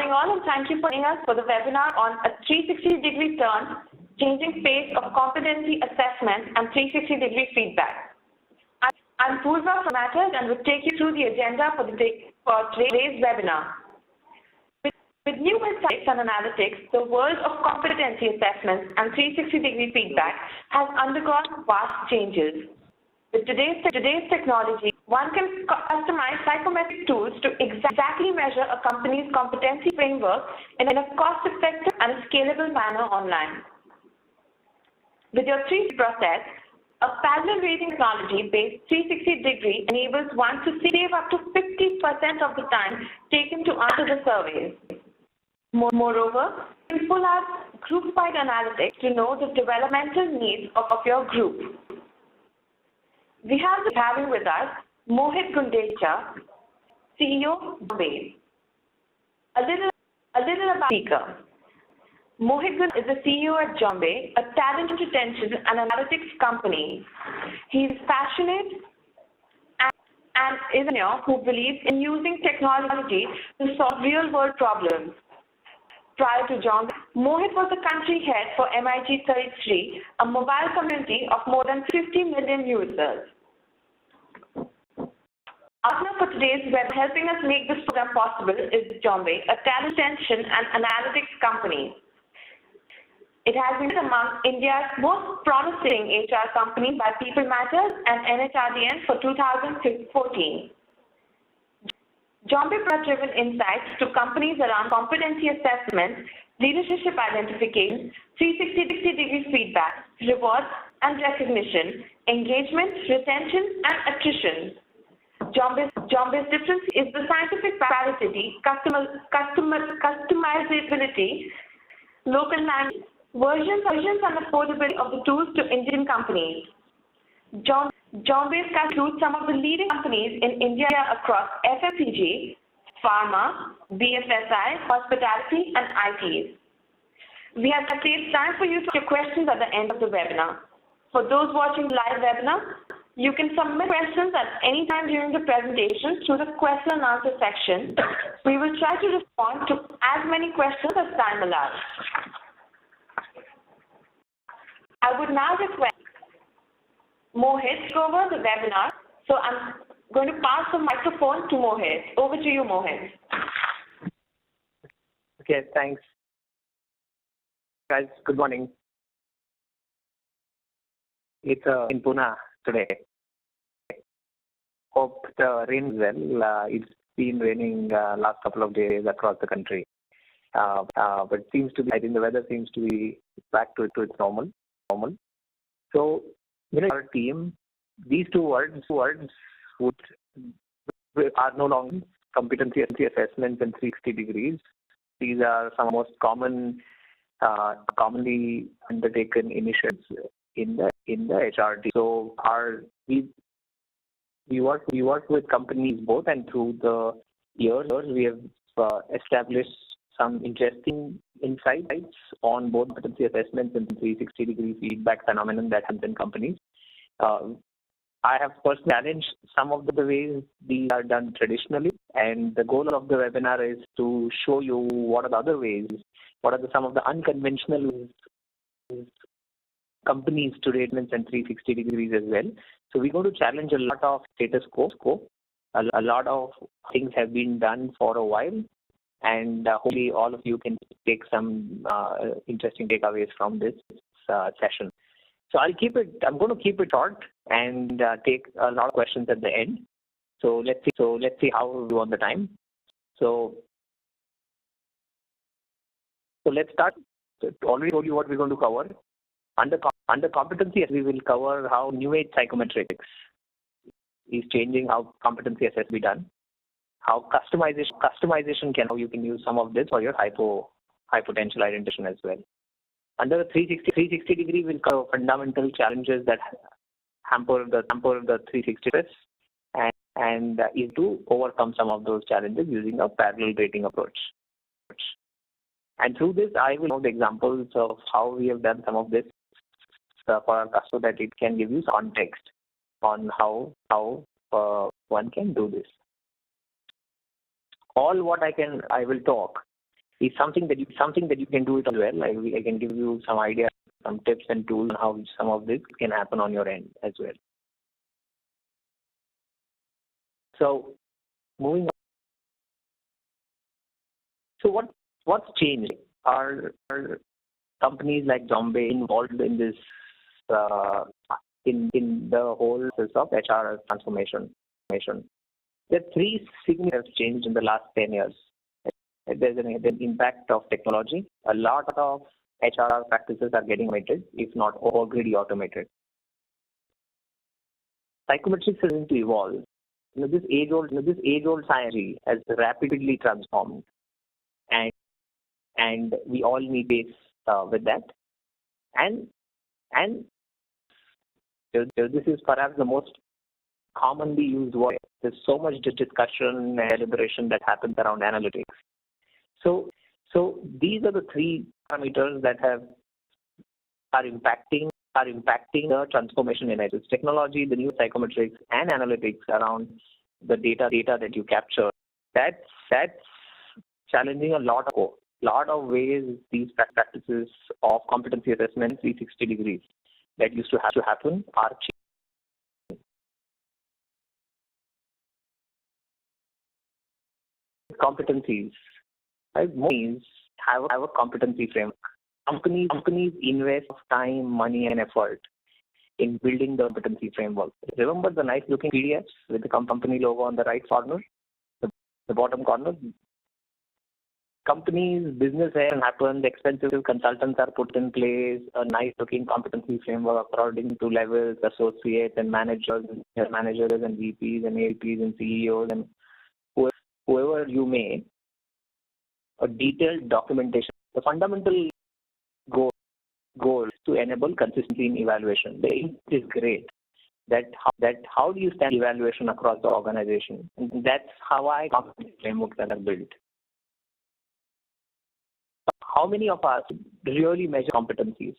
morning all, and thank you for joining us for the webinar on a 360-degree turn, changing face of competency assessment and 360-degree feedback. I'm Purva from Matters and will take you through the agenda for today's webinar. With new insights and analytics, the world of competency assessments and 360-degree feedback has undergone vast changes. With today's technology, one can customize psychometric tools to exactly measure a company's competency framework in a cost-effective and scalable manner online. With your 360 process, a parallel rating technology-based 360-degree enables one to save up to 50% of the time taken to answer the surveys. Moreover, you can pull out group-wide analytics to know the developmental needs of your group. We have having with us Mohit Gundecha, CEO, Jombay. A little about the speaker. Mohit Gundecha is the CEO at Jombay, a talent retention and analytics company. He is passionate and is an entrepreneur who believes in using technology to solve real-world problems. Prior to Jombay, Mohit was the country head for MIG33, a mobile community of more than 50 million users. Partner for today's web helping us make this program possible is Jombay, a talent retention and analytics company. It has been among India's most promising HR companies by People Matters and NHRDN for 2014. Jombay driven insights to companies around competency assessment, leadership identification, 360-degree feedback, rewards and recognition, engagement, retention, and attrition. Jombay's difference is the scientific parity, customizability, local language, versions and affordability of the tools to Indian companies. Jombay includes some of the leading companies in India across FMCG, pharma, BFSI, hospitality, and ITs. We have saved time for you to ask your questions at the end of the webinar. For those watching the live webinar, you can submit questions at any time during the presentation through the question and answer section. We will try to respond to as many questions as time allows. I would now request Mohit to go over the webinar. So I'm going to pass the microphone to Mohit. Over to you, Mohit. Okay, thanks. Guys, good morning. It's in Pune today. Hope the rain is well. It's been raining last couple of days across the country. But it seems to be, I think the weather seems to be back to its normal. So, our team, these two words are no longer competency assessments and 360 degrees. These are some most commonly undertaken initiatives in the HR team. So we work with companies both, and through the years we have established some interesting insights on both competency assessments and 360-degree feedback phenomenon that happens in companies. I have personally challenged some of the ways these are done traditionally, and the goal of the webinar is to show you what are the other ways, what are some of the unconventional ways companies today and 360 degrees as well. So we're going to challenge a lot of status quo. A lot of things have been done for a while, and hopefully all of you can take some interesting takeaways from this session. So I'm going to keep it short and take a lot of questions at the end. So let's see how we do on the time. So let's start. Already told you what we're going to cover. Under competency, we will cover how new age psychometrics is changing how competency assessment be done, how customization how you can use some of this for your high potential identification as well. Under the 360 degree, we'll cover fundamental challenges that hamper the 360 and is to overcome some of those challenges using a parallel rating approach. And through this, I will note examples of how we have done some of this for our customers, so that it can give you context on how one can do this. All what I will talk is something that you can do it as well. I can give you some ideas, some tips and tools on how some of this can happen on your end as well. So moving on. So what's changed? Are companies like Zombie involved in this in the whole process of HR transformation? There are three significant have changed in the last 10 years. There's an impact of technology. A lot of HR practices are getting automated, if not already automated. Psychometrics is going to evolve. This age-old science has rapidly transformed, and we all need to face with that. And this is perhaps the most commonly used word. There's so much discussion and deliberation that happens around analytics. So these are the three parameters that are impacting the transformation in IT. Technology, the new psychometrics, and analytics around the data that you capture. That's challenging a lot of ways these practices of competency assessment 360 degrees that used to have to happen are changing. Competencies. Right? Most have a competency framework. Companies invest time, money, and effort in building the competency framework. Remember the nice-looking PDFs with the company logo on the right corner, the bottom corner? Companies, business happens, expensive consultants are put in place, a nice-looking competency framework according to levels, associates and managers and VPs and AVPs and CEOs and whoever you may, a detailed documentation. The fundamental goal is to enable consistency in evaluation. The aim is great. How do you stand evaluation across the organization? And that's how competency frameworks are built. How many of us really measure competencies?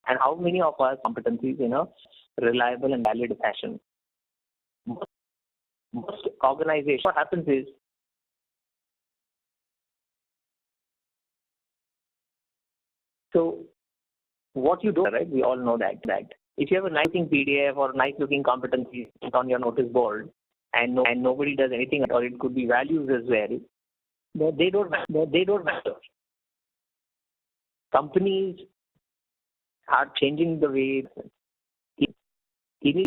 And how many of us competencies in a reliable and valid fashion? Most organizations, what happens is, so what you do, right? We all know that if you have a nice-looking PDF or nice-looking competencies on your notice board, and nobody does anything, or it could be values as well, they don't matter. Companies are changing the way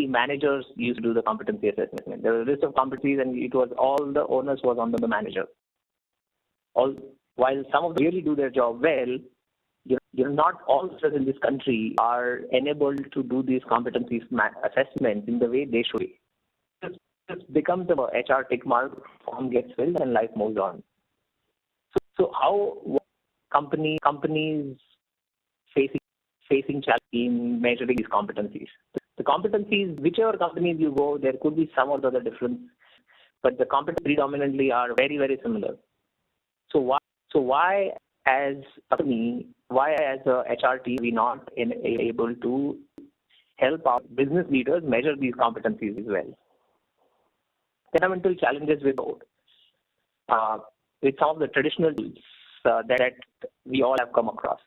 managers used to do the competency assessment. There was a list of competencies, and it was all the onus was on the manager. While some of them really do their job well, not all of us in this country are enabled to do these competencies assessments in the way they should be. It becomes the HR tick mark, form gets filled, and life moves on. So how companies facing challenge in measuring these competencies? The competencies, whichever companies you go, there could be some or the other difference, but the competencies predominantly are very, very similar. So why as a company, why as a HR team, we not able to help our business leaders measure these competencies as well? Fundamental challenges with some of the traditional tools that we all have come across.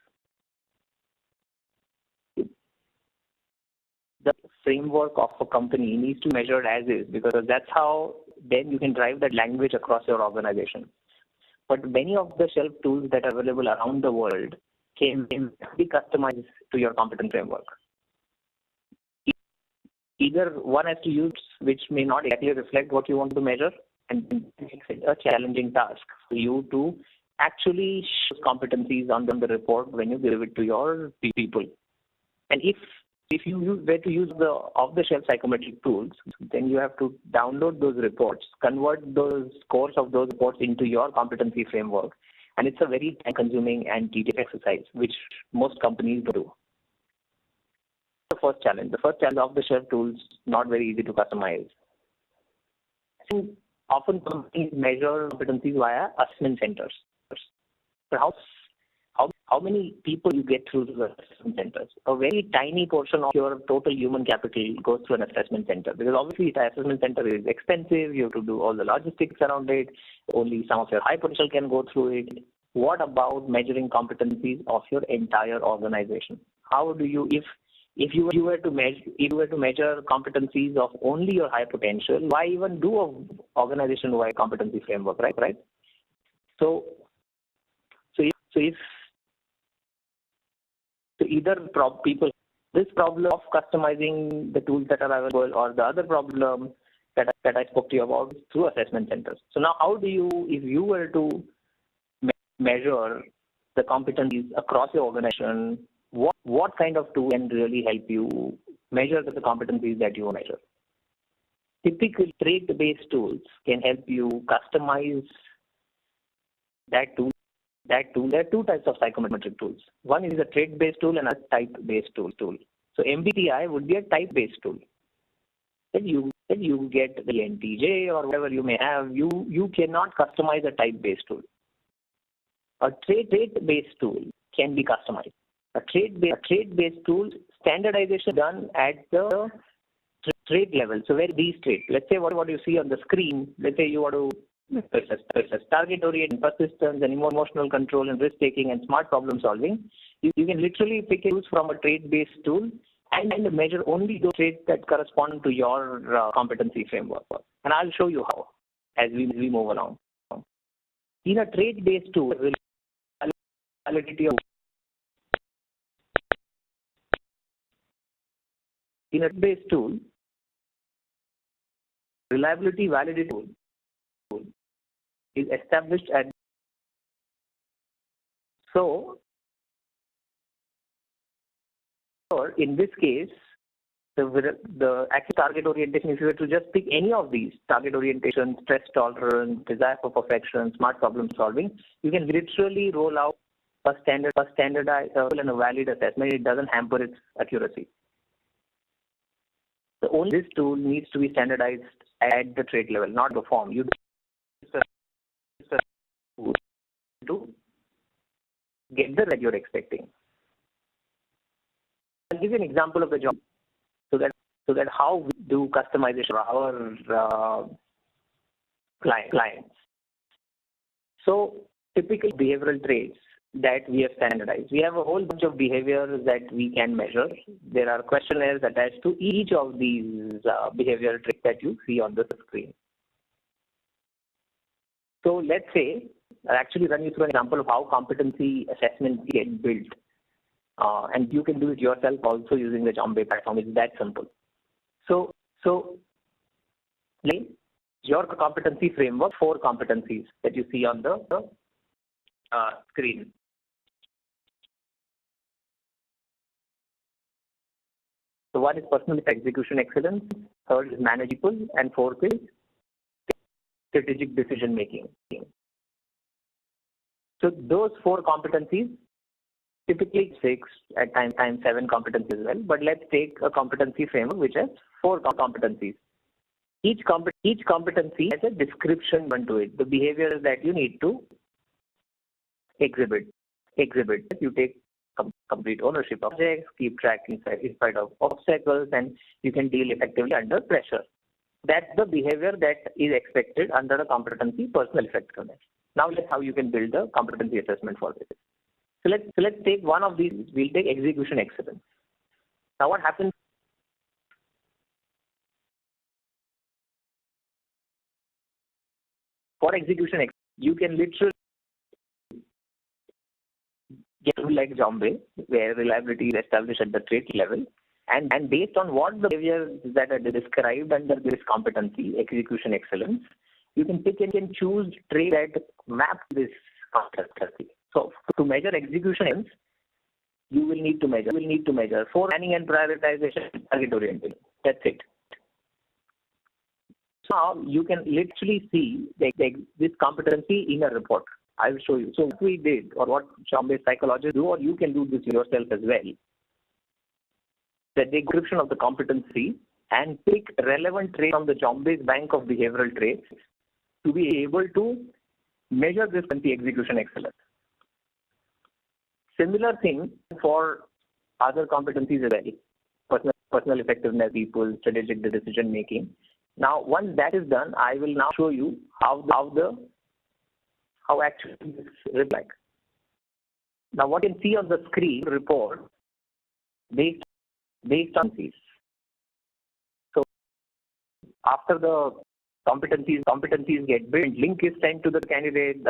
The framework of a company needs to be measured as is, because that's how then you can drive that language across your organization. But many of the shelf tools that are available around the world can be customized to your competence framework. Either one has to use which may not exactly reflect what you want to measure, and makes it a challenging task for you to actually show competencies on the report when you give it to your people. And if you were to use the off-the-shelf psychometric tools, then you have to download those reports, convert those scores of those reports into your competency framework. And it's a very time-consuming and tedious exercise, which most companies do. The first challenge off-the-shelf tools, not very easy to customize. I think often companies measure competencies via assessment centers. But how how many people you get through the assessment centers. A very tiny portion of your total human capital goes through an assessment center, because obviously the assessment center is expensive. You have to do all the logistics around it. Only some of your high potential can go through it. What about measuring competencies of your entire organization? How do you, if you were to measure competencies of only your high potential, why even do a organization-wide competency framework, right? So either people this problem of customizing the tools that are available, or the other problem that I spoke to you about through assessment centers. So now, how do you, if you were to measure the competencies across your organization, what kind of tool can really help you measure the competencies that you measure? Typical trait-based tools can help you customize that tool. There are two types of psychometric tools. One is a trait-based tool and a type-based tool. So MBTI would be a type-based tool. That you get the NTJ or whatever you may have. You cannot customize a type-based tool. A trait-based tool can be customized. A trait-based tool, standardization done at the trait level. So where these traits, let's say what you see on the screen, let's say you want to target-oriented, persistence, and emotional control, and risk-taking, and smart problem-solving. You can literally pick and choose from a trait-based tool and measure only those traits that correspond to your competency framework. And I'll show you how as we move along. In a trait-based tool, reliability validity tool is established at. So in this case, the active target orientation, if you were to just pick any of these, target orientation, stress tolerance, desire for perfection, smart problem solving, you can literally roll out a standardized and a valid assessment. It doesn't hamper its accuracy. So only this tool needs to be standardized at the trait level, not the form. You to get the result you're expecting. I'll give you an example of the job, so that how we do customization for our clients. So typical behavioral traits that we have standardized. We have a whole bunch of behaviors that we can measure. There are questionnaires attached to each of these behavioral traits that you see on the screen. So let's say, I'll actually run you through an example of how competency assessments get built. And you can do it yourself also using the Jombay platform. It's that simple. So your competency framework, 4 competencies that you see on the screen. So one is personal execution excellence, third is manageable, and fourth is strategic decision making. So those 4 competencies, typically 6, at times 7 competencies as well, but let's take a competency framework which has 4 competencies. Each competency has a description to it, the behaviors that you need to exhibit. You take complete ownership of projects, keep track in spite of obstacles, and you can deal effectively under pressure. That's the behavior that is expected under a competency personal effectiveness. Now let's how you can build a competency assessment for this. So let's take one of these. We'll take execution excellence. Now what happens? For execution, you can literally get like Jombay, where reliability is established at the trait level, and based on what the behaviors that are described under this competency, execution excellence, you can pick and choose traits that map this competency. So to measure execution, you will need to measure for planning and prioritization, target orientation. That's it. So now you can literally see this competency in a report. I will show you. So what we did, or what Jombay psychologists do, or you can do this yourself as well, the description of the competency and pick relevant traits from the Jombay's bank of behavioral traits to be able to measure this execution excellence. Similar thing for other competencies as well. Personal effectiveness, people, strategic decision making. Now, once that is done, I will now show you how actually this looks like. Now, what you can see on the screen report based on these. So, after the competencies get built, link is sent to the candidate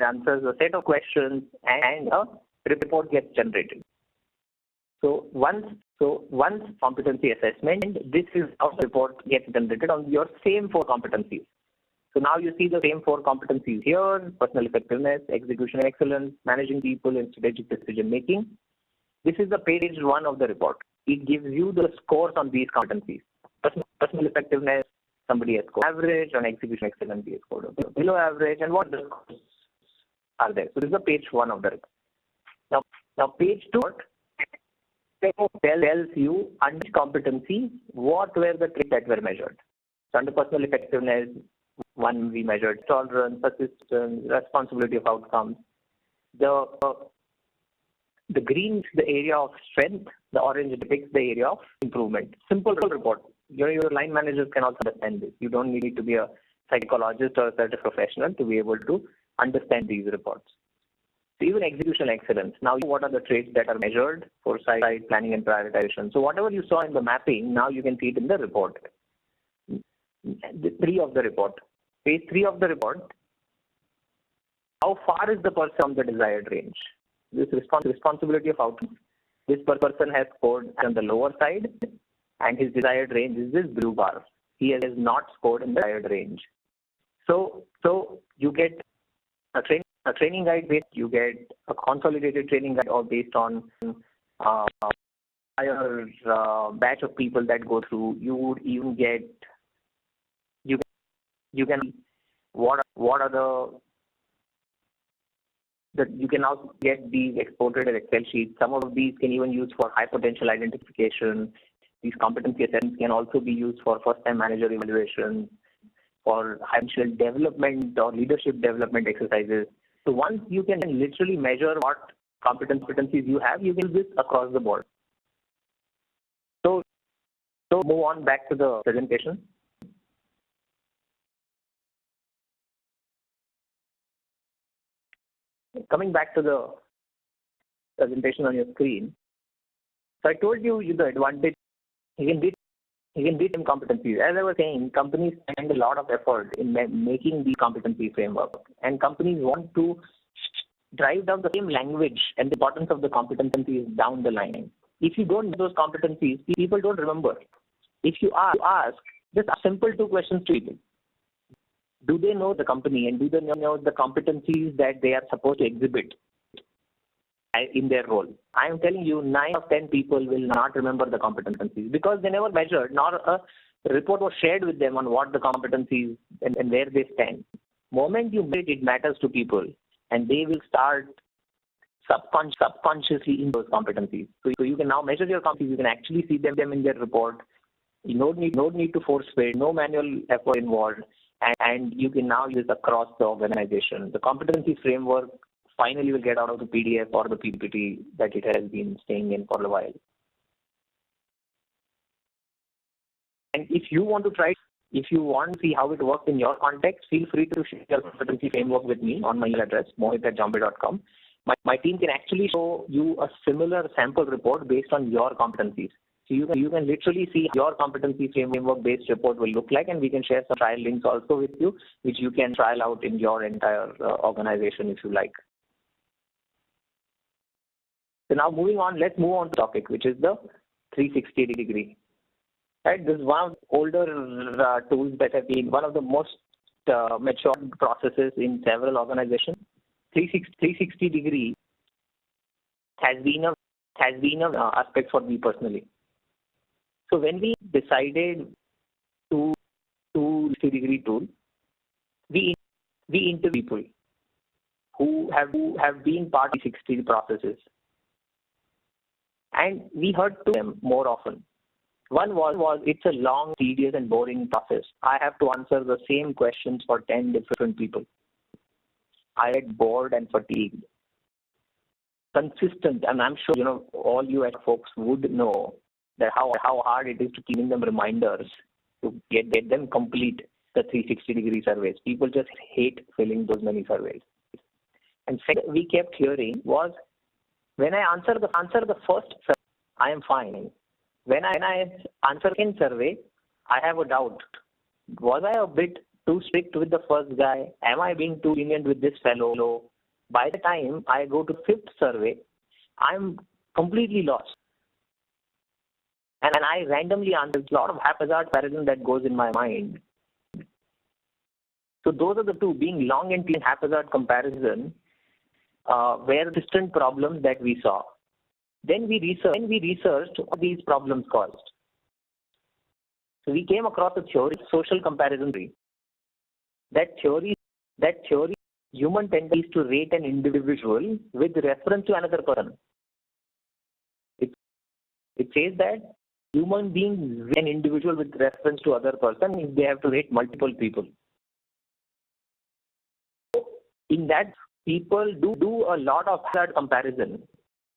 answers a set of questions, and a report gets generated. So once competency assessment, this is how the report gets generated on your same 4 competencies. So now you see the same 4 competencies here: personal effectiveness, execution excellence, managing people, and strategic decision making. This is the page 1 of the report. It gives you the scores on these competencies. Personal effectiveness, somebody has scored average; on execution excellence, he has scored below average, and what the scores are there. So this is the page 1 of the report. Now page 2 tells you under competency what were the traits that were measured. So under personal effectiveness, 1 we measured tolerance, persistence, responsibility of outcomes. The green is the area of strength, the orange depicts the area of improvement. Simple report. Your line managers can also understand this. You don't need to be a psychologist or a certain professional to be able to understand these reports. So even execution excellence. Now, what are the traits that are measured? Foresight, planning, and prioritization. So whatever you saw in the mapping, now you can see it in the report. The 3 of the report. Page 3 of the report. How far is the person from the desired range? This responsibility of outcomes. This person has scored on the lower side, and his desired range is this blue bar. He has not scored in the desired range. So you get a training guide based, you get a consolidated training guide or based on higher batch of people that go through. You would even get you can what are you can also get these exported as Excel sheets. Some of these can even use for high potential identification. These competency assessments can also be used for first-time manager evaluation, for high potential development or leadership development exercises. So once you can literally measure what competencies you have, you will do this across the board. So move on back to the presentation. Coming back to the presentation on your screen. So I told you the advantage. You can beat them competencies. As I was saying, companies spend a lot of effort in making the competency framework, and companies want to drive down the same language and the importance of the competencies down the line. If you don't know those competencies, people don't remember. If you ask just simple 2 questions to people. Do they know the company, and do they know the competencies that they are supposed to exhibit in their role? I am telling you, 9 of 10 people will not remember the competencies because they never measured, nor a report was shared with them on what the competencies and where they stand. Moment you make it matters to people, and they will start subconsciously in those competencies. So you can now measure your competencies. You can actually see them in their report. You no need to force feed, no manual effort involved, and you can now use across the organization. The competency framework finally will get out of the PDF or the PPT that it has been staying in for a while. And if you want to see how it works in your context, feel free to share your competency framework with me on my email address, mohit@jombay.com. My team can actually show you a similar sample report based on your competencies. So you can literally see how your competency framework-based report will look like, and we can share some trial links also with you, which you can trial out in your entire organization if you like. So now moving on, let's move on to the topic, which is the 360-degree. Right, this is one of the older tools that have been one of the most mature processes in several organizations. 360-degree has been an aspect for me personally. So when we decided to 360-degree tool, we interview people who have been part of 360 processes, and we heard to them more often. One was it's a long, tedious, and boring process. I have to answer the same questions for 10 different people. I get bored and fatigued. consistent, and I'm sure all you as folks would know that how hard it is to keep them reminders to get them complete the 360-degree surveys. People just hate filling those many surveys. And second, we kept hearing was when I answer the first survey, I am fine. When I answer second survey, I have a doubt. Was I a bit too strict with the first guy? Am I being too lenient with this fellow? By the time I go to fifth survey, I'm completely lost. And I randomly answer a lot of haphazard comparison that goes in my mind. So those are the two, being long and haphazard comparison, were distant problems that we saw. Then we researched what these problems caused. So we came across a theory, social comparison theory. That theory, human tendency to rate an individual with reference to another person. It says that human beings rate an individual with reference to other person if they have to rate multiple people. In that, people do a lot of hard comparison.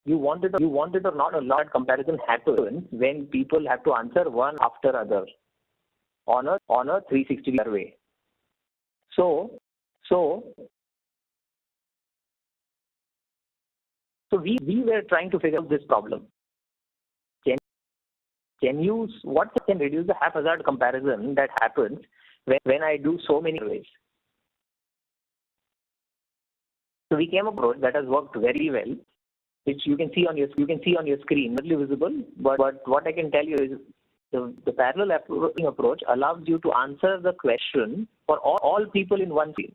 You want it or not, a lot of comparison happens when people have to answer one after other on a 360 survey. So we were trying to figure out this problem. What can reduce the haphazard comparison that happens when I do so many surveys? So we came approach that has worked very well, which you can see on your screen, not visible. But what I can tell you is the parallel approach allows you to answer the question for all people in one scene.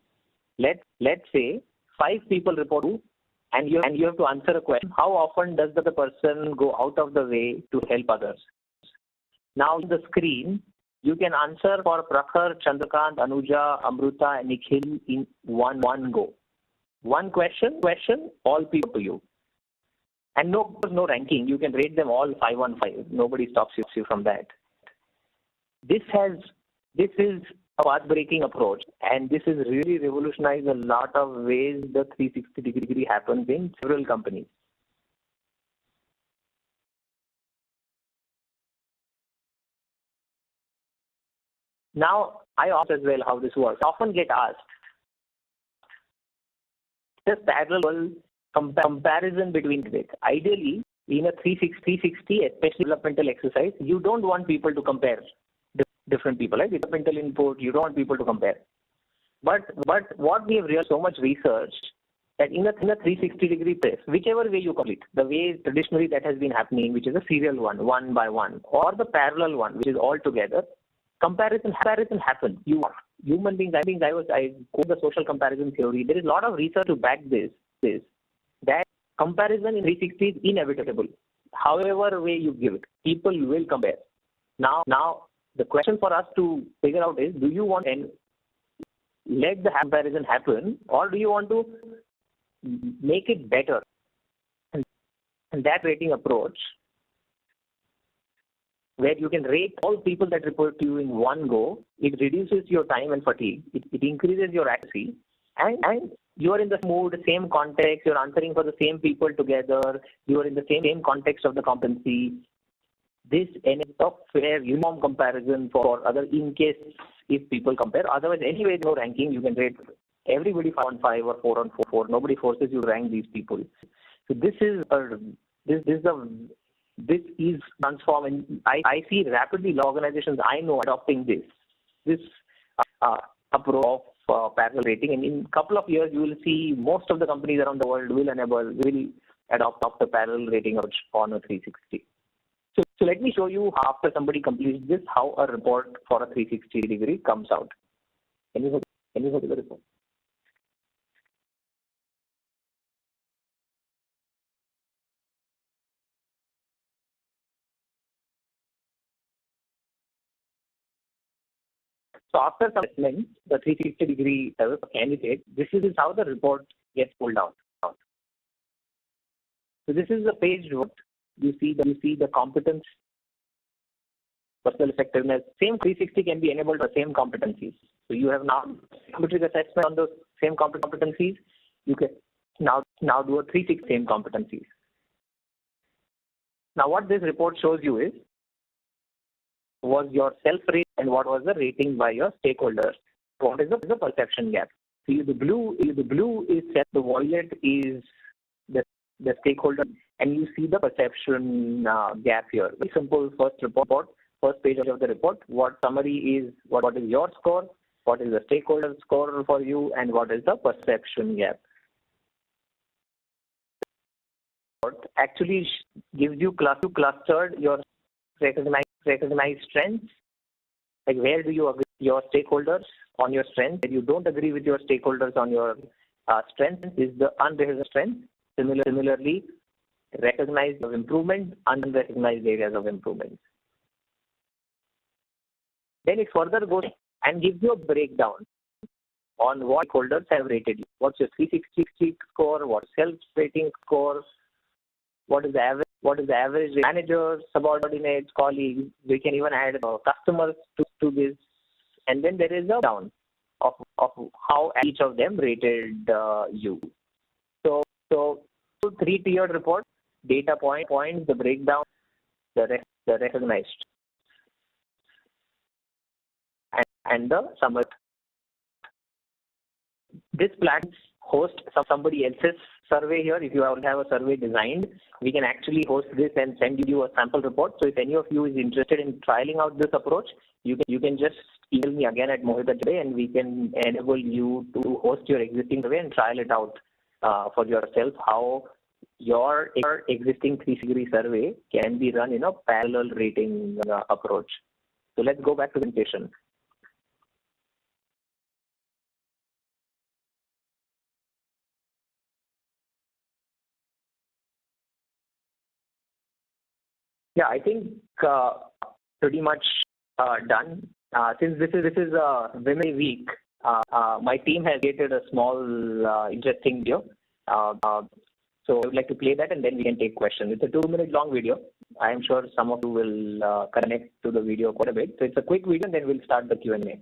Let's say 5 people report you, and you have to answer a question. How often does the person go out of the way to help others? Now on the screen, you can answer for Prakhar, Chandrakant, Anuja, Amruta, and Nikhil in one go. One question, all people to you. And no ranking. You can rate them all 5 on 5. Nobody stops you from that. This is a path-breaking approach, and this has really revolutionized a lot of ways the 360-degree happens in several companies. Now, I ask as well how this works. I often get asked, the parallel comparison between it. Ideally, in a 360, especially developmental exercise, you don't want people to compare different people, right? Developmental input, you don't want people to compare. But what we have realized so much research that in a 360-degree press, whichever way you complete, the way traditionally that has been happening, which is a serial one by one, or the parallel one, which is all together, comparison happens. Human beings, I quote the social comparison theory. There is a lot of research to back this that comparison in 360 is inevitable. However way you give it, people will compare. Now the question for us to figure out is, do you want to let the comparison happen, or do you want to make it better? And that rating approach, where you can rate all people that report to you in one go, it reduces your time and fatigue. It increases your accuracy, and you are in the mood, same context, you're answering for the same people together, you are in the same context of the competency. This enables a fair, uniform comparison for other, in case if people compare. Otherwise, anyway, no ranking, you can rate everybody 5 on 5 or 4 on 4. Nobody forces you to rank these people. So this is transforming. I see rapidly organizations I know adopting this approach of parallel rating, and in a couple of years you will see most of the companies around the world will adopt the parallel rating approach on a 360. So let me show you, after somebody completes this, how a report for a 360-degree comes out. Can you go to the report? So after some assessment, the 360-degree candidate, this is how the report gets pulled out. So this is the page where you see the competence, personal effectiveness. Same 360 can be enabled for same competencies. So you have now psychometric assessment on those same competencies. You can Now do a 360 same competencies. Now what this report shows you is was your self-rate and what was the rating by your stakeholders. What is the perception gap? See, the blue is set, the violet is the stakeholder, and you see the perception gap here. Very simple first page of the report. What summary is, what is your score, what is the stakeholder score for you, and what is the perception gap. Actually gives you clustered your recognized strengths, like where do you agree with your stakeholders on your strengths, where you don't agree with your stakeholders on your strengths is the unrecognized strength. Similarly, recognized of improvement, unrecognized areas of improvement. Then it further goes and gives you a breakdown on what stakeholders have rated you. What's your 360 score, what's self-rating score, what is the average managers, subordinates, colleagues. We can even add customers to this. And then there is a down of how each of them rated you. So 3-tiered report, data points, the breakdown, the recognized, and the summary. This platform hosts somebody else's survey here. If you have a survey designed, we can actually host this and send you a sample report. So if any of you is interested in trialing out this approach, you can just email me again at Mohit@, and we can enable you to host your existing survey and trial it out for yourself, how your existing 360-degree survey can be run in a parallel rating approach. So let's go back to the presentation. Yeah, I think pretty much done. Since this is a Women's Week, my team has created a small interesting video. So I would like to play that and then we can take questions. It's a 2-minute long video. I am sure some of you will connect to the video quite a bit. So it's a quick video and then we'll start the Q&A.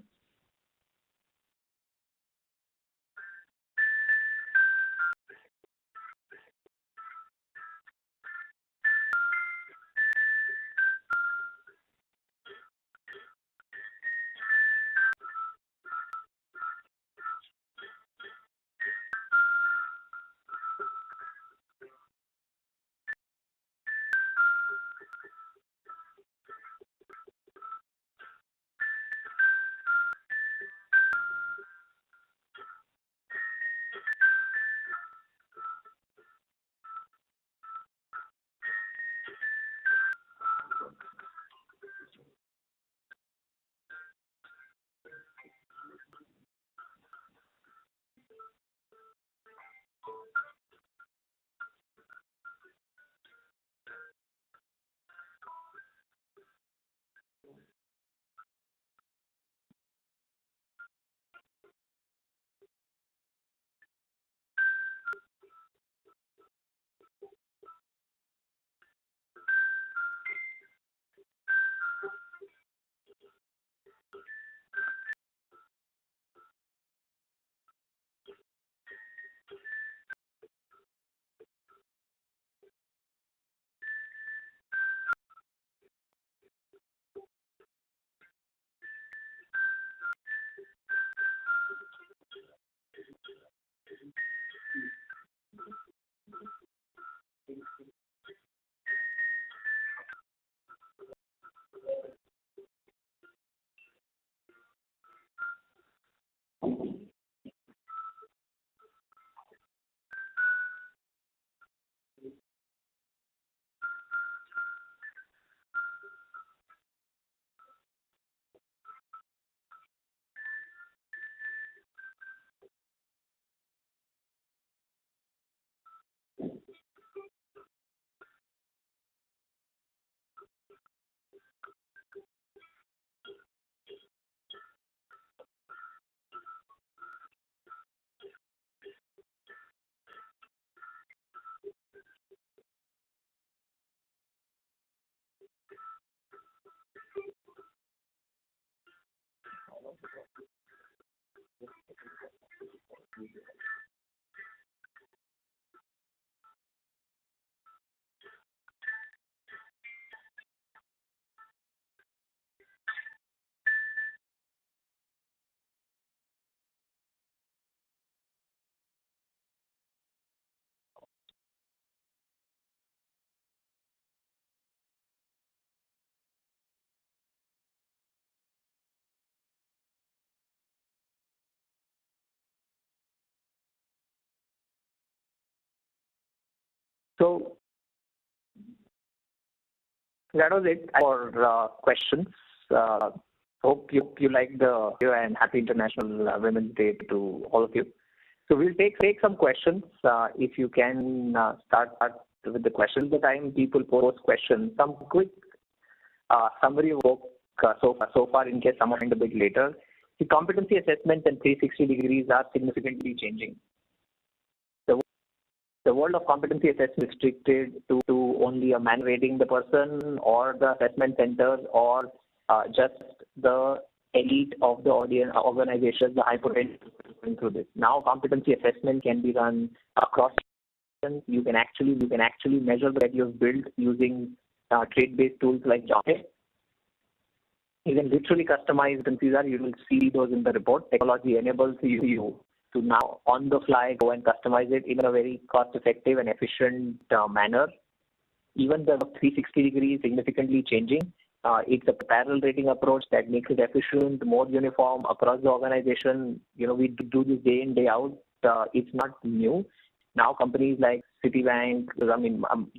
So that was it for questions. Hope you like the video, and happy International Women's Day to all of you. So we'll take some questions. If you can start with the questions. The time people post questions, some quick summary of work so far in case some are a bit later. The competency assessments and 360 degrees are significantly changing. The world of competency assessment is restricted to only a man rating the person or the assessment centers or just the elite of the audience organizations, the high potential going through this. Now competency assessment can be run across. You can actually measure that you've built using trait-based tools like JobHead. You can literally customize computer. You will see those in the report. Technology enables you to now on the fly go and customize it in a very cost-effective and efficient manner. Even the 360 degrees significantly changing. It's a parallel rating approach that makes it efficient, more uniform across the organization. We do this day in, day out. It's not new. Now companies like Citibank,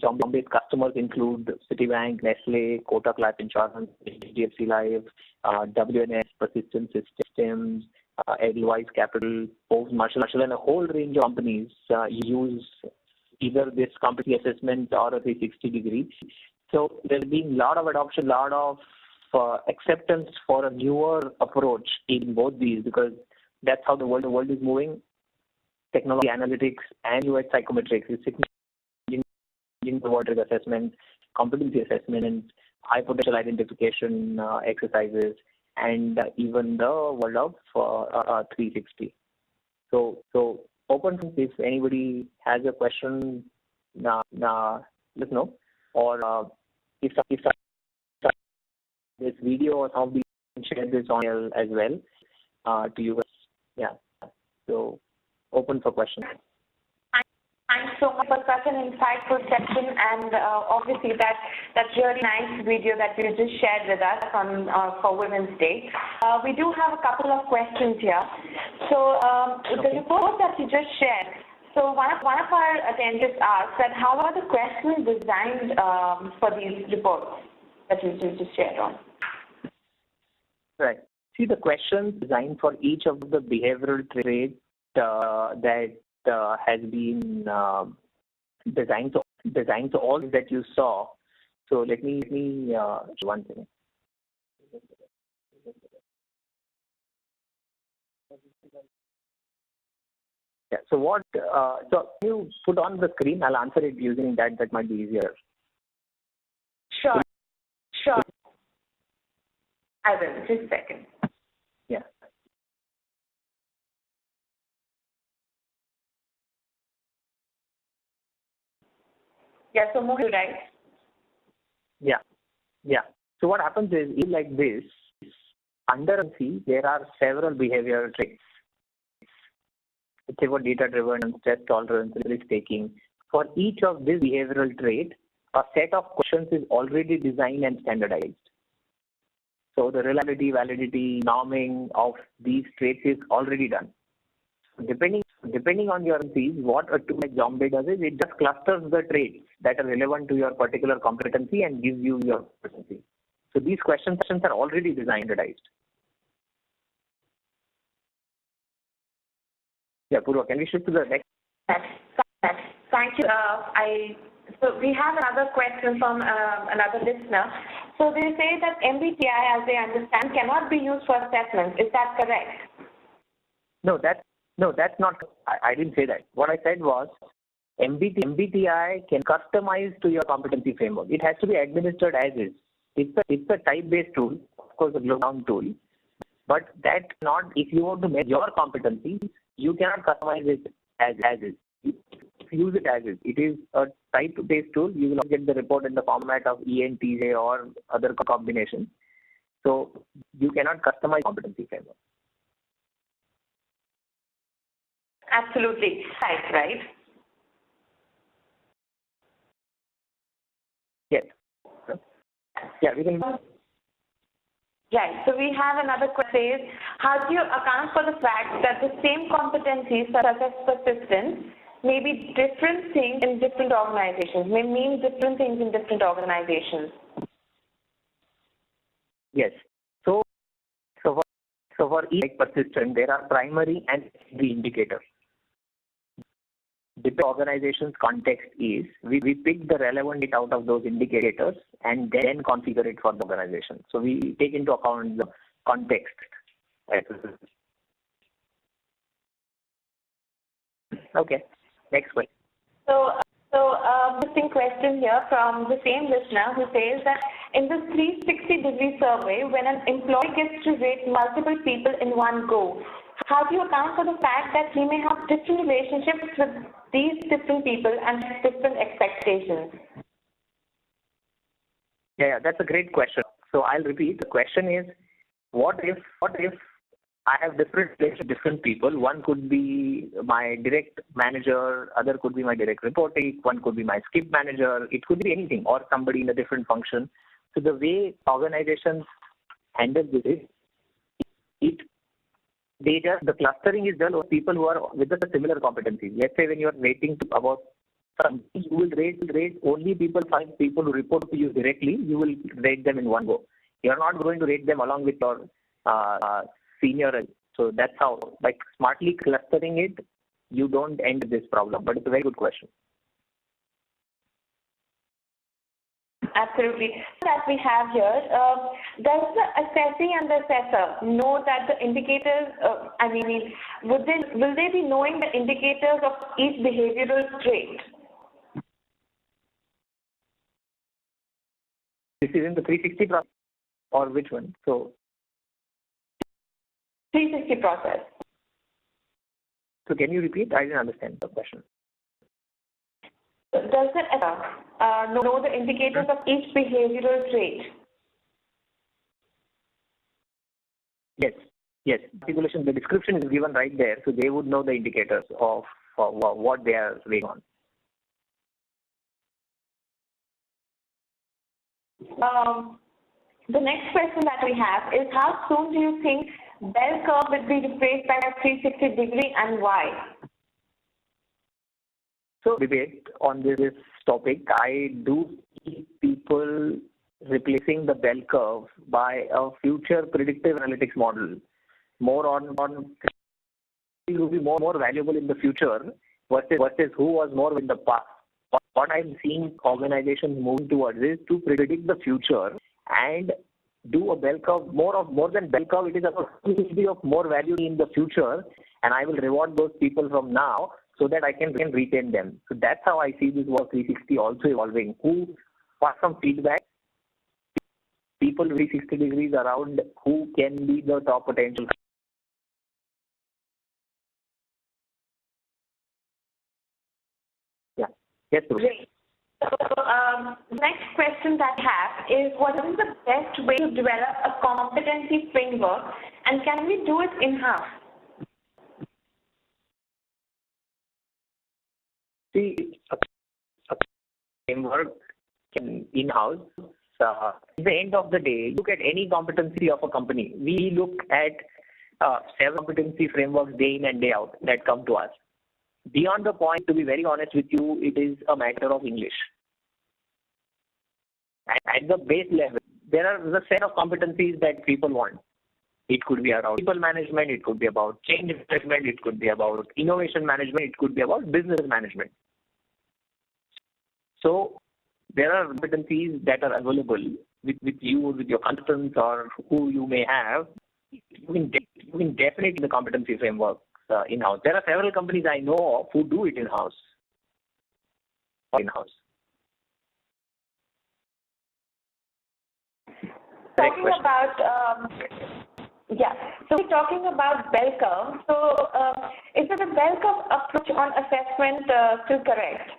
Zombie's customers include Citibank, Nestle, Kotak Life Insurance, HDFC Life, WNS, Persistent Systems, Edelweiss Capital, Post Marshall, and a whole range of companies use either this competency assessment or a 360 degree. So there's been a lot of adoption, a lot of acceptance for a newer approach in both these, because that's how the world is moving. Technology, analytics, and UX psychometrics is changing the world of assessment, competency assessment, and high potential identification exercises, and even the world of 360. So open if anybody has a question, let us know, or if this video or how we can share this on as well to you. Yeah. So open for questions. Thanks so much for such an insightful session, and obviously that's really nice video that you just shared with us on for Women's Day. We do have a couple of questions here. So the report that you just shared. So one of our attendees asked that how are the questions designed for these reports that you just shared on? Right. See, the questions designed for each of the behavioral traits that has been designed to all that you saw. So let me one thing. Yeah. So what? So you put on the screen. I'll answer it using that. That might be easier. Sure. I will. Just a second. Yeah. Yeah. So move right. Yeah. So what happens is like this. Under C, there are several behavioral traits. It's about data-driven, stress tolerance, risk taking. For each of these behavioral traits, a set of questions is already designed and standardized. So the reliability, validity, norming of these traits is already done. Depending on your needs, what a tool like Zombie does is it just clusters the traits that are relevant to your particular competency and gives you your competency. So these questions are already designed, standardized. Yeah, Purva, can we shift to the next? Thank you. So we have another question from another listener. So they say that MBTI, as they understand, cannot be used for assessment. Is that correct? No, that's not. I didn't say that. What I said was MBTI can customize to your competency framework. It has to be administered as is. It's a type-based tool, of course, a global tool. But that's not. If you want to measure your competency, you cannot customize it as is. Use it as is. It is a type-based tool. You will not get the report in the format of ENTJ or other combinations. So you cannot customize competency framework. Absolutely. Right. Yes. Yeah, we can. Right. So we have another question. How do you account for the fact that the same competencies such as persistence may be different things in different organizations, may mean different things in different organizations. Yes. So, for each persistent, there are primary and secondary indicators. The organization's context is, we pick the relevant data out of those indicators and then configure it for the organization. So we take into account the context. Okay, next question. So, interesting question here from the same listener who says that in the 360-degree survey, when an employee gets to rate multiple people in one go, how do you account for the fact that he may have different relationships with these different people and different expectations? Yeah, that's a great question. So I'll repeat. The question is, what if I have different relations with different people? One could be my direct manager, other could be my direct reporting, one could be my skip manager, it could be anything, or somebody in a different function. So the way organizations handle this is, the clustering is done of people who are with the similar competencies. Let's say when you are rating about something, you will rate only 5 people who report to you directly, you will rate them in one go. You are not going to rate them along with your senior. So that's how, by smartly clustering it, you don't end this problem. But it's a very good question. Absolutely. That we have here, does the assessee and the assessor know that the indicators, will they be knowing the indicators of each behavioral trait? This is in the 360 process, or which one? So 360 process. So can you repeat? I didn't understand the question. Does the assessor know the indicators of each behavioral trait? Yes. Articulation, the description is given right there, so they would know the indicators of what they are rating on. The next question that we have is, how soon do you think bell curve will be replaced by a 360-degree and why? So debate on this topic, I do see people replacing the bell curve by a future predictive analytics model. More will be more valuable in the future versus who was more in the past. What I'm seeing organizations moving towards is to predict the future and do a bell curve, more than bell curve, it is about of more value in the future, and I will reward those people from now so that I can retain them. So that's how I see this work 360 also evolving. Who want some feedback? People 360 degrees around who can be the top potential. Yeah. Yes, Great. So, next question that I have is, what is the best way to develop a competency framework, and can we do it in-house? See, a framework in-house, at the end of the day, look at any competency of a company. We look at several competency frameworks day in and day out that come to us. Beyond the point, to be very honest with you, it is a matter of English. At the base level, there are the set of competencies that people want. It could be around people management, it could be about change management, it could be about innovation management, it could be about business management. So there are competencies that are available with you, with your consultants or who you may have. You can definitely the competency framework in-house. There are several companies I know of who do it in-house. Talking about, so we're talking about bell curve. So is the bell curve approach on assessment still correct?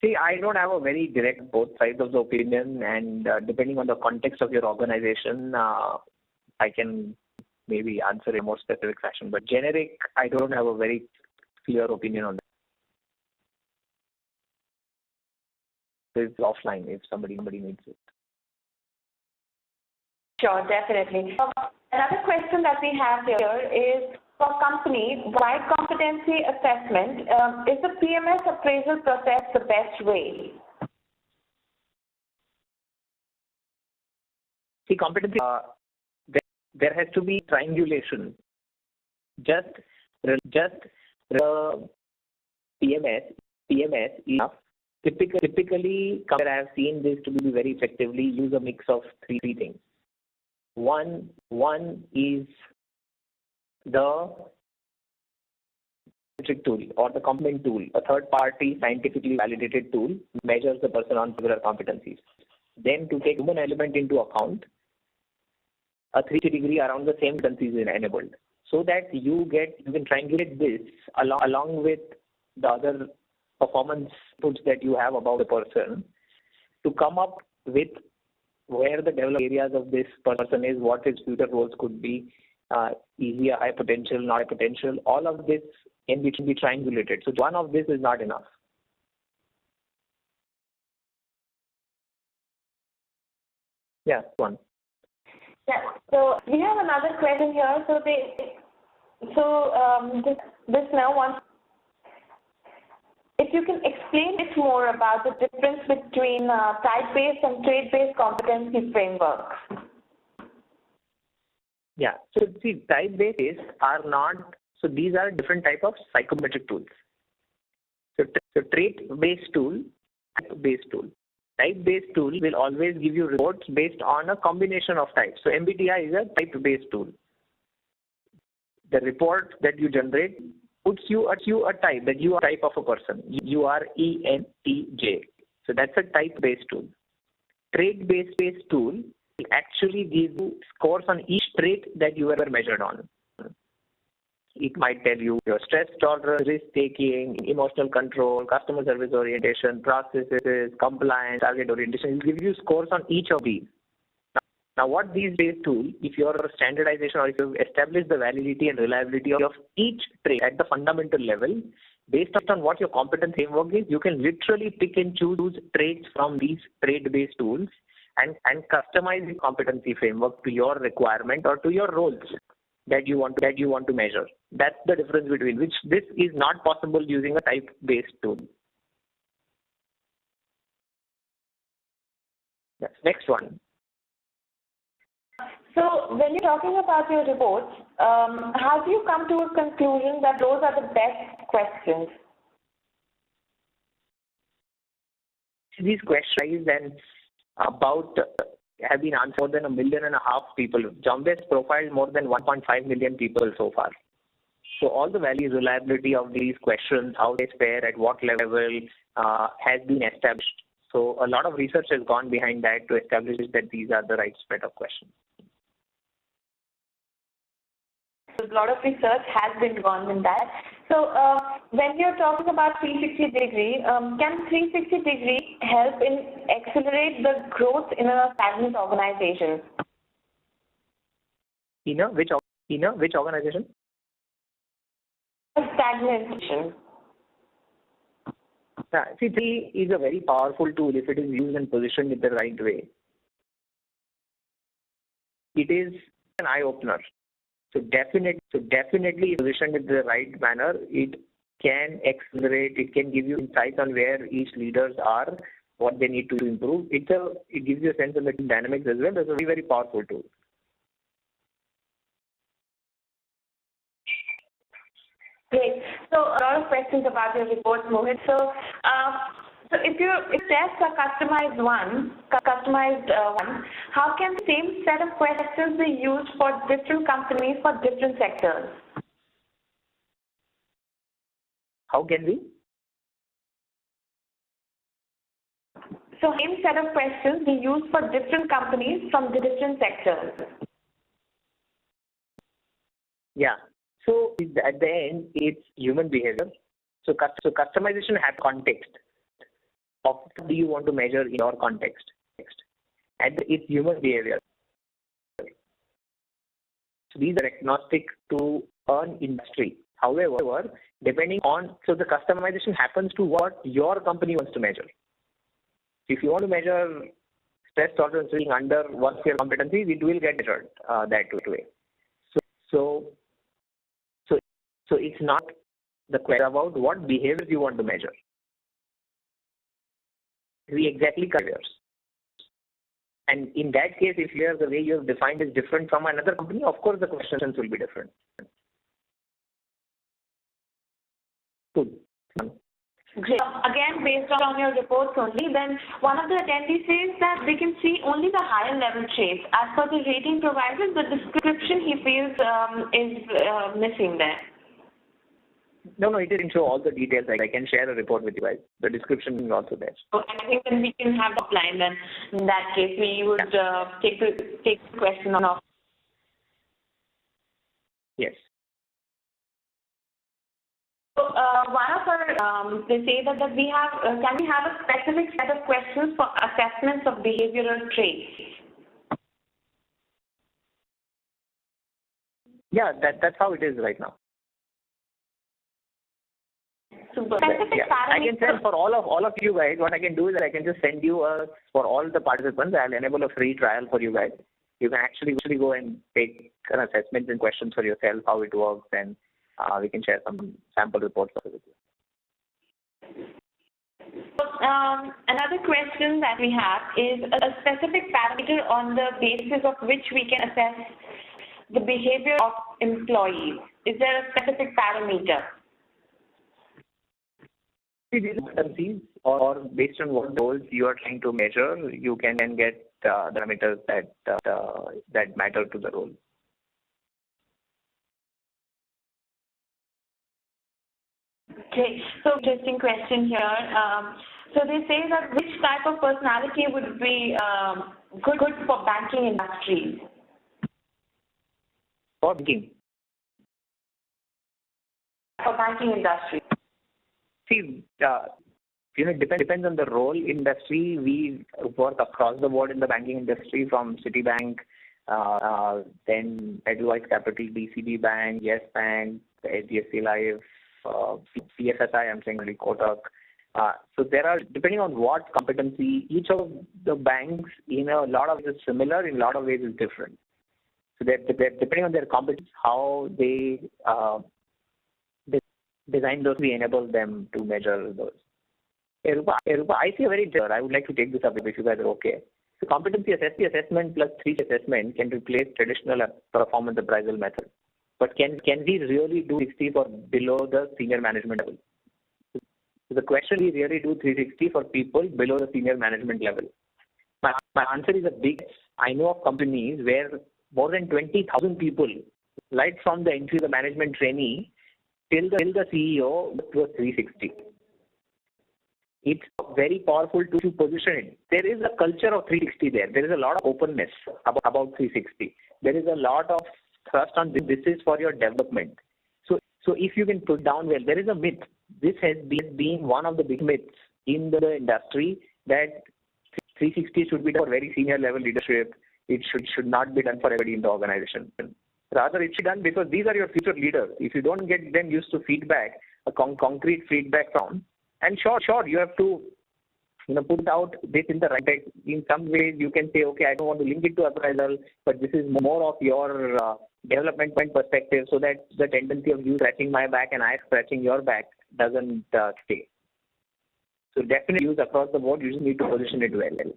See, I don't have a very direct both sides of the opinion, and depending on the context of your organization, I can maybe answer in a more specific fashion. But generic, I don't have a very clear opinion on that. It's offline if somebody needs it. Sure, definitely. Another question that we have here is, for companies, wide competency assessment, is the PMS appraisal process the best way? See, competency, there has to be triangulation. Just the PMS is enough. Typically, I have seen this to be very effectively use a mix of three things. One is the metric tool or the complement tool, a third-party scientifically validated tool measures the person on particular competencies. Then, to take human element into account, a 360-degree around the same competencies is enabled, so that you can triangulate this along with the other performance inputs that you have about the person to come up with where the development areas of this person is, what his future roles could be, easier, high potential, not high potential. All of this can be triangulated. So one of this is not enough. Yeah, one. Yeah. So we have another question here. This now wants, if you can explain it more about the difference between type-based and trait-based competency frameworks. Yeah. So see, type-based are not. So these are different type of psychometric tools. So trait-based tool, type-based tool. Type-based tool will always give you reports based on a combination of types. So MBTI is a type-based tool. The report that you generate puts you a type, that you are a type of a person. You are ENTJ. So that's a type-based tool. Trait-based tool will actually give you scores on each trait that you ever measured on. It might tell you your stress tolerance, risk-taking, emotional control, customer service orientation, processes, compliance, target orientation. It will give you scores on each of these. Now, what these days do, if your standardization or if you establish the validity and reliability of each trait at the fundamental level, based on what your competence framework is, you can literally pick and choose traits from these trait-based tools and customize the competency framework to your requirement or to your roles that you want to measure. That's the difference between which this is not possible using a type-based tool. Yes. Next one. So when you're talking about your reports, have you come to a conclusion that those are the best questions? These questions then have been answered more than 1.5 million people. Jombase profiled more than 1.5 million people so far. So all the values, reliability of these questions, how they fare, at what level, has been established. So a lot of research has gone behind that to establish that these are the right set of questions. A lot of research has been gone in that. So when you're talking about 360-degree, can 360-degree help in accelerate the growth in a stagnant organization? Which organization? A stagnation. Yeah, see, 3 is a very powerful tool if it is used and positioned in the right way. It is an eye-opener. So definitely positioned in the right manner, it can accelerate, it can give you insights on where each leaders are, what they need to improve. It gives you a sense of the dynamics as well. It's a very, very powerful tool. Great. So a lot of questions about your report, Mohit. So if tests are customized one, how can the same set of questions be used for different companies for different sectors? How can we? So same set of questions be used for different companies from the different sectors. Yeah. So at the end, it's human behavior. So customization has context. Of what do you want to measure in your context? And it's human behavior. So these are agnostic to an industry. However, depending on, so the customization happens to what your company wants to measure. If you want to measure stress tolerance being under what's your competency, it will get measured that way. So So it's not the question about what behaviors you want to measure. We exactly behaviors. And in that case, if the way you have defined is different from another company, of course the questions will be different. Good. Great. Again, based on your reports only, then one of the attendees says that they can see only the higher level traits. As per the rating provided, the description he feels is missing there. No, it didn't show all the details. I can share a report with you guys. The description is also there. So I think then we can have offline. Then in that case, we would take the question off. Yes. So one of our they say that we have can we have a specific set of questions for assessments of behavioral traits? Yeah, that's how it is right now. Super. Specific I can send for all of you guys. What I can do is I can just send you for all the participants. I'll enable a free trial for you guys. You can actually go and take an assessment and questions for yourself, how it works, and we can share some sample reports with you. Another question that we have is a specific parameter on the basis of which we can assess the behavior of employees. Is there a specific parameter? Or based on what goals you are trying to measure, you can get parameters that matter to the role. Okay, so interesting question here. So they say that which type of personality would be good for banking industries? For banking. For banking industry. See, it depends on the role industry. We work across the board in the banking industry, from Citibank, then Edelweiss Capital, DCB Bank, Yes Bank, HDFC Life, PFSI, I'm saying really Kotak. So there are, depending on what competency, each of the banks in a lot of ways is similar, in a lot of ways is different. So they're depending on their competence, how they design those, we enable them to measure those. Rupa, I see a very, I would like to take this up if you guys are okay. So competency assessment plus 3 assessment can replace traditional performance appraisal method. But can we really do 360 for below the senior management level? So the question, we really do 360 for people below the senior management level. My answer is a big yes. I know of companies where more than 20,000 people, right from the entry of the management trainee till the CEO, was 360. It's very powerful to position it. There is a culture of 360 there. There is a lot of openness about 360. There is a lot of trust on this is for your development. So if you can put down well, there is a myth. This has been one of the big myths in the industry, that 360 should be done for very senior level leadership. It should not be done for everybody in the organization. Rather, it should be done because these are your future leaders. If you don't get them used to feedback, a concrete feedback from, and sure, you have to put out this in the right way. In some ways, you can say, okay, I don't want to link it to appraisal, but this is more of your development point perspective, so that the tendency of you scratching my back and I scratching your back doesn't stay. So definitely use across the board. You just need to position it well.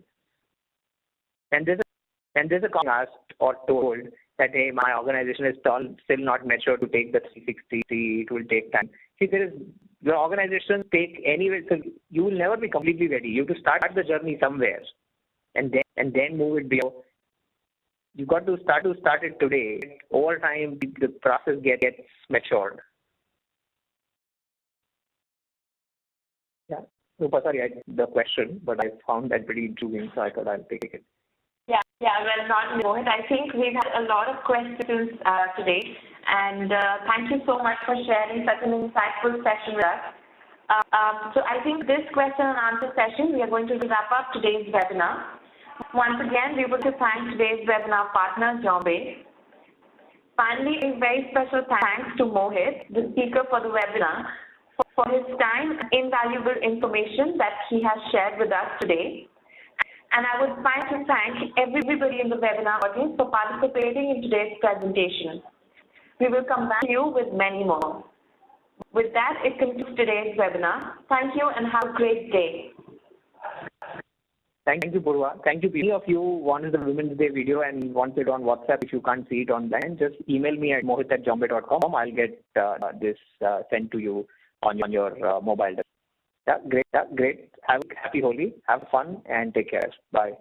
And there's a comment asked or told that, hey, my organization is still not mature to take the 360. It will take time. See, your organization take anyway, so you will never be completely ready. You have to start the journey somewhere, and then move it beyond. You got to start it today. Over time, the process gets matured. Yeah. Rupa, sorry, the question, but I found that pretty intriguing, so I thought I'll take it. Yeah. Well, not Mohit. I think we've had a lot of questions today, and thank you so much for sharing such an insightful session with us. So I think this question and answer session, we are going to wrap up today's webinar. Once again, we would like to thank today's webinar partner, Jombay. Finally, a very special thanks to Mohit, the speaker for the webinar, for his time and invaluable information that he has shared with us today. And I would like to thank everybody in the webinar audience for participating in today's presentation. We will come back to you with many more. With that, it concludes today's webinar. Thank you and have a great day. Thank you, Purva. Thank you. Any of you wanted the Women's Day video and want it on WhatsApp, if you can't see it online, just email me at mohit@jombay.com. I'll get this sent to you on your mobile. Yeah, great. Have a happy Holi. Have fun and take care. Bye.